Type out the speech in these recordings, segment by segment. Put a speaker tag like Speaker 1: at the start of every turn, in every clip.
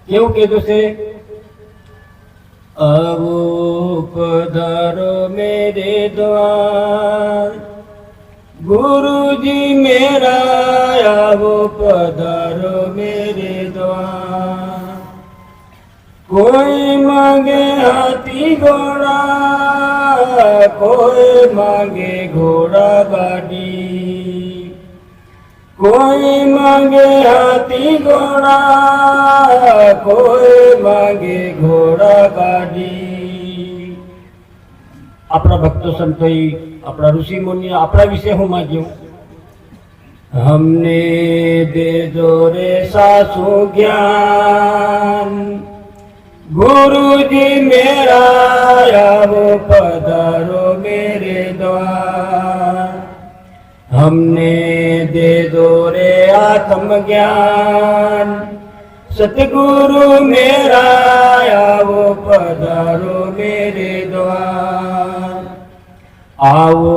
Speaker 1: કેવું કીધું છે? आवो पधारो मेरे द्वार, गुरुजी मेरा आवो पधारो मेरे द्वार। कोई मांगे हाथी घोड़ा, कोई मांगे घोड़ा गाड़ी, कोई मांगे हाथी घोड़ा, कोई मांगे घोड़ा गाड़ी। अपना भक्तो संतोई अपना ऋषि मुनि अपना विषय हूँ मांग्યું? हमने दे दो रे सासु ज्ञान, गुरुजी मेरा आवो पधारो मेरे द्वार। हमने दे दो रे आत्म ज्ञान, सतगुरु मेरा आवो पधारो मेरे द्वार। आओ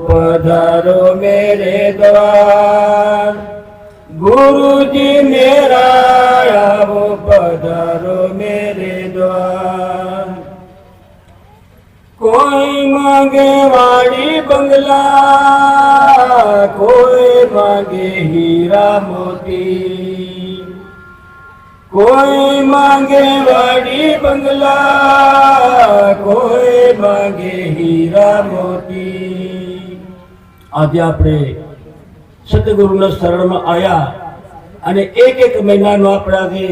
Speaker 1: पधारो मेरे द्वार, गुरुजी मेरा आवो पधारो मेरे द्वार। कोई मांगे वाड़ी बंगला, कोई मांगे हीरा मोती, कोई मांगे वाड़ी बंगला, कोई मांगे हीरा मोती। आज आपणे सतगुरुना शरणमां आया અને એક મહિનાનો આપણે આજે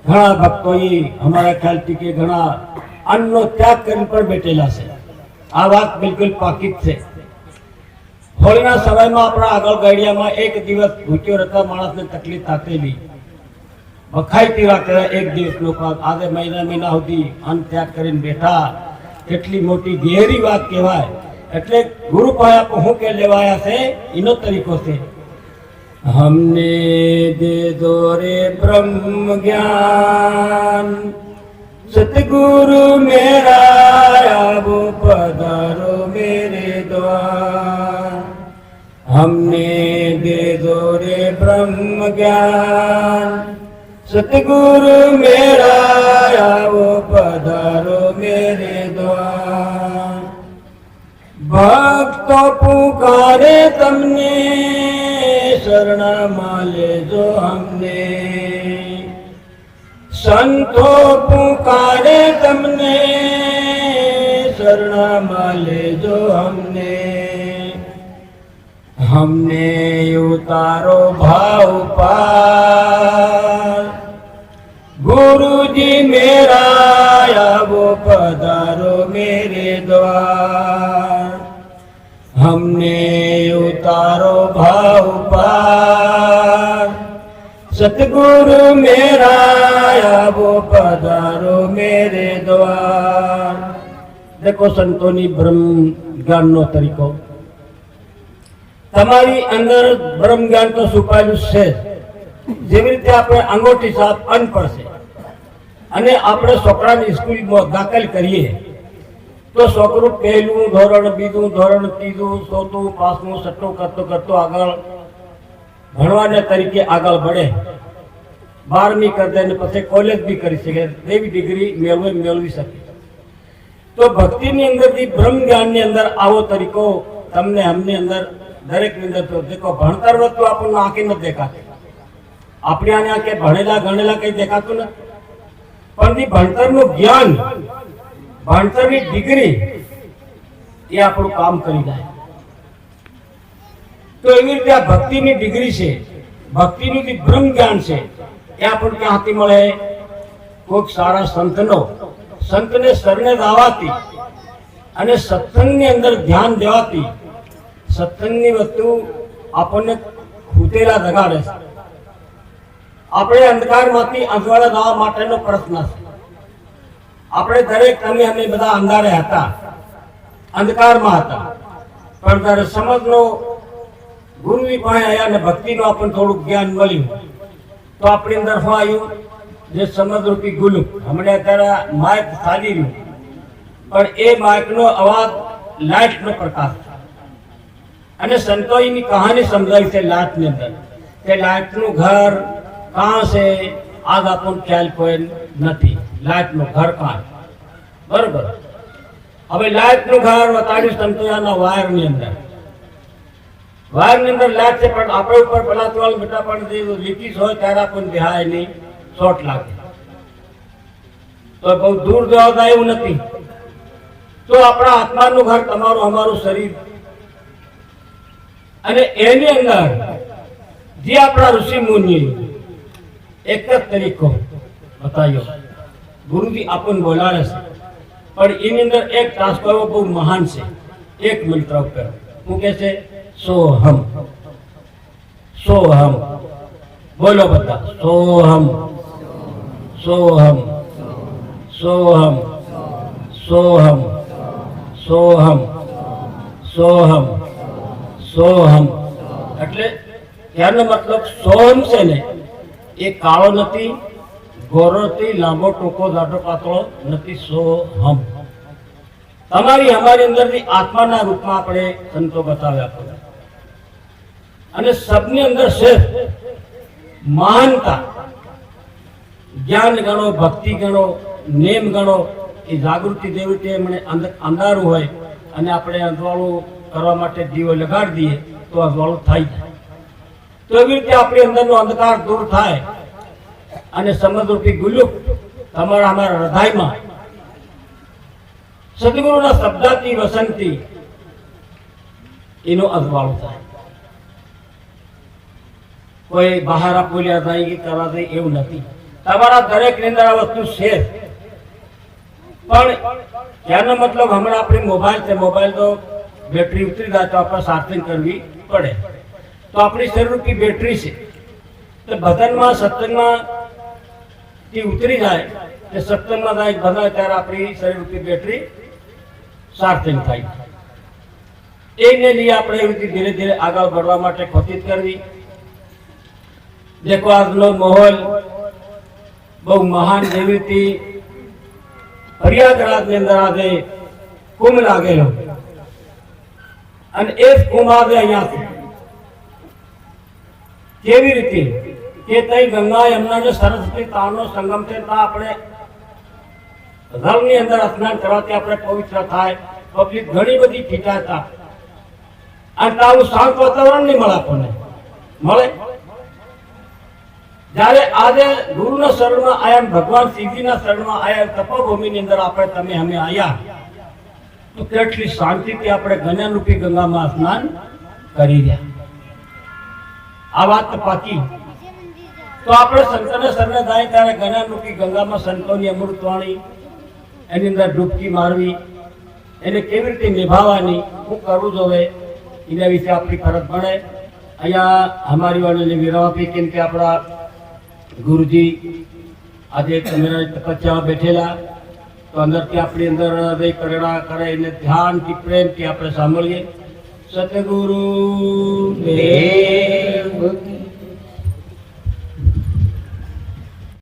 Speaker 1: ઘણા ભક્તોએ અમારા ખ્યાલથી કે ઘણા અન્નનો ત્યાગ કરીને પણ બેઠેલા છે। આ વાત બિલકુલ પાકીટ છે। હોળીના સમયમાં આપણા આગળ ગાડિયામાં એક દિવસ ભૂખ્યો રહેતા માણસને તકલીફ થતી, વખાઈતી રાખેલા એક દિવસ લોકો આજે મહિના સુધી અન્ન ત્યાગ કરીને બેઠા, કેટલી મોટી ગહેરી વાત કહેવાય। એટલે ગુરુ પાસે હું કે લેવાયા છે એનો તરીકો છે। हमने दे दो रे ब्रह्म ज्ञान, सतगुरु मेरा आवो पधारो मेरे द्वार। हमने दे दो रे ब्रह्म ज्ञान, सतगुरु मेरा आवो पधारो मेरे द्वार। भक्तों पुकारे तमने, शरणा माले जो हमने। संतों पुकारे तमने, शरणा माले जो हमने। हमने उतारो भाव पार, गुरुजी मेरा आवो पधारो मेरे द्वार। हमने उतारो भाव पार, सतगुरु मेरा आवो पधारो मेरे द्वार। देखो संतोनी ब्रह्म ज्ञान नो तरीको, तमारी अंदर ब्रह्म ज्ञान तो છુપાયેલું છે। જેવી રીતે આપણે અંગોઠી સાપ અનપઢ છે અને આપણે છોકરાને સ્કૂલમાં દાખલ કરીએ તો છોકરું પહેલું ધોરણ, બીજું ધોરણ, ત્રીજું, ચોથું, પાંચમું, છઠ્ઠું કરતો કરતો આગળ ભણવાના તરીકે આગળ बढ़े। 12મી કરી દે ને પછી કોલેજ બી કરી શકે, એવી ડિગ્રી મેળવી શકે। તો ભક્તિની અંદરથી બ્રહ્મ જ્ઞાનની અંદર આવો તરીકો તમને અમને અંદર દરેકની અંદર તો દેખો। ભણતર વસ્તુ આપણને આંખે નથી દેખાતી, આપણે આને આંખે ભણેલા ગણેલા કઈ દેખાતું નથી, પણ ભણતરનું જ્ઞાન, ભણતરની ડિગ્રી એ આપણું કામ કરી જાય। તો એવી રીતે આ ભક્તિની ડિગ્રી છે, ભક્તિનું જે બ્રહ્મ જ્ઞાન છે એ આપણને ક્યાંથી મળે? કોઈક સારા સંતનો, સંતને શરણે જવાથી અને સત્સંગની અંદર ધ્યાન દેવાથી સત્સંગની વસ્તુ આપણને ખૂટેલા જગાડે છે। આપણે અંધકારમાંથી અજવાળા જવા માટેનો પ્રશ્ન છે। આપણે દરેક તમે અમે બધા અંધારે હતા, અંધકારમાં હતા, પણ ત્યારે સમજનો ગુરુની પાસે આવ્યા અને ભક્તિનું આપણને થોડુંક જ્ઞાન મળ્યું તો આપણી અંદર શું આવ્યું? જે સમજરૂપી ગુલુક હમણાં અત્યારે માઇક ચાલી રહ્યું, પણ એ માઇકનો અવાજ લાઇટનો પ્રકાશ છે। અને સંતોની કહાની સમજાવી છે લાઇટની અંદર કે લાઇટનું ઘર કાં છે, આજ આપણને ખ્યાલ કોઈ નથી. લાઈટનું ઘર કાં બરોબર. હવે લાઈટનું ઘર વતાડ્યું સંતોયાના વાયરની અંદર લાઈટ છે, પણ આપણે ઉપર પલાતવાળ બેટા પણ જે લીટીસ હોય ત્યારે આપણને દેહાય નહીં, શોર્ટ લાગે. તો બહુ દૂર જવા જાય એવું નથી. તો આપણા આત્માનું ઘર તમારું અમારું શરીર, અને એની અંદર જે આપણા ઋષિ મુનિ એક જ તરીકો બતાવ્યો. ગુરુજી આપણને બોલાવે છે, પણ એની અંદર એક ટાસ્ક કરવો બહુ મહાન છે. એક મંત્ર ઉપર હું કે છે સોહમ, સોહમ બોલો બધા. સોહમ, સોહમ, સોહમ, સોહમ, સોહમ, સોહમ, સોહમ. એટલે ત્યારનો મતલબ સોહમ છે ને એ કાળો નથી, ગોરો નથી, લાંબો ટૂંકો જાડો પાતળો નથી. સોહમ તમારી અમારી અંદરથી આત્માના રૂપમાં આપણે સંતો બતાવ્યા પડે. અને સબની અંદર શ્રેષ્ઠ મહાનતા, જ્ઞાન ગણો, ભક્તિ ગણો, નેમ ગણો, એ જાગૃતિ દેવી તે મને અંધારું હોય અને આપણે અંધવાળું કરવા માટે દીવો લગાડી દઈએ તો અંધવાળું થઈ જાય. તો એવી રીતે આપણી અંદરનો અંધકાર દૂર થાય અને સમજરૂપી ગુલુક તમારા અમારા હૃદયમાં સદગુરુના શબ્દાથી વસંતી એનો અંધવાળું થાય. કોઈ બહાર બોલ્યા જાય કે કરવા જાય એવું નથી. તમારા દરેક ની અંદર આ વસ્તુ છે. પણ ત્યાંનો મતલબ હમણાં આપણી મોબાઈલ છે, મોબાઈલ તો બેટરી ઉતરી જાય તો આપણે ચાર્જિંગ કરવી પડે. તો આપણી શરીરરૂપી બેટરી છે, તો ભજનમાં સત્સંગમાં ઉતરી જાય કે સત્સંગમાં જાય ભજન ત્યારે આપણી શરીરરૂપી બેટરી ચાર્જિંગ થાય. એને લઈ આપણે એવી રીતે ધીરે ધીરે આગળ बढ़વા માટે કોશિશ કરવી. देखो આજનો માહોલ બહુ મહાન જેવી રીતે પ્રયાગરાજની અંદર આજે કુંભ લાગેલો, અને એ કુંભ આજે અહીંયાથી કેવી રીતે કે તઈ ગંગા યમુના ને સરસ્વતી તાનો સંગમ છે. ત્યાં આપણે જળની અંદર સ્નાન કરવાથી આપણે પવિત્ર થાય. પબ્લિક ઘણી બધી ફીટાતા, અને તારું શાંત વાતાવરણ નહીં મળે આપણને મળે. જ્યારે આજે ગુરુના શરણમાં આયા, ભગવાન શિવજીના શરણમાં આયા, તપોભૂમિની અંદર આપણે તમે અમે આયા, તો કેટલી શાંતિથી આપણે જ્ઞાનરૂપી ગંગામાં સ્નાન કરી રહ્યા. આ વાત પાકી. તો આપણે સંતોને શરણે જાય ત્યારે જ્ઞાનરૂપી ગંગામાં સંતોની અમૃતવાણી એની અંદર ડૂબકી મારવી, એને કેવી રીતે નિભાવવાની, શું કરવું જોઈએ એના વિશે આપણી ફરજ પડે. અહીંયા અમારી વાળાને વિરામ આપી, કેમ કે આપણા ગુરુજી આજે તમારા તપસ્યામાં બેઠેલા, તો અંદરથી આપણી અંદર હૃદય પ્રેરણા કરે એને ધ્યાનથી પ્રેમથી આપણે સાંભળીએ. સતગુરુ દેવ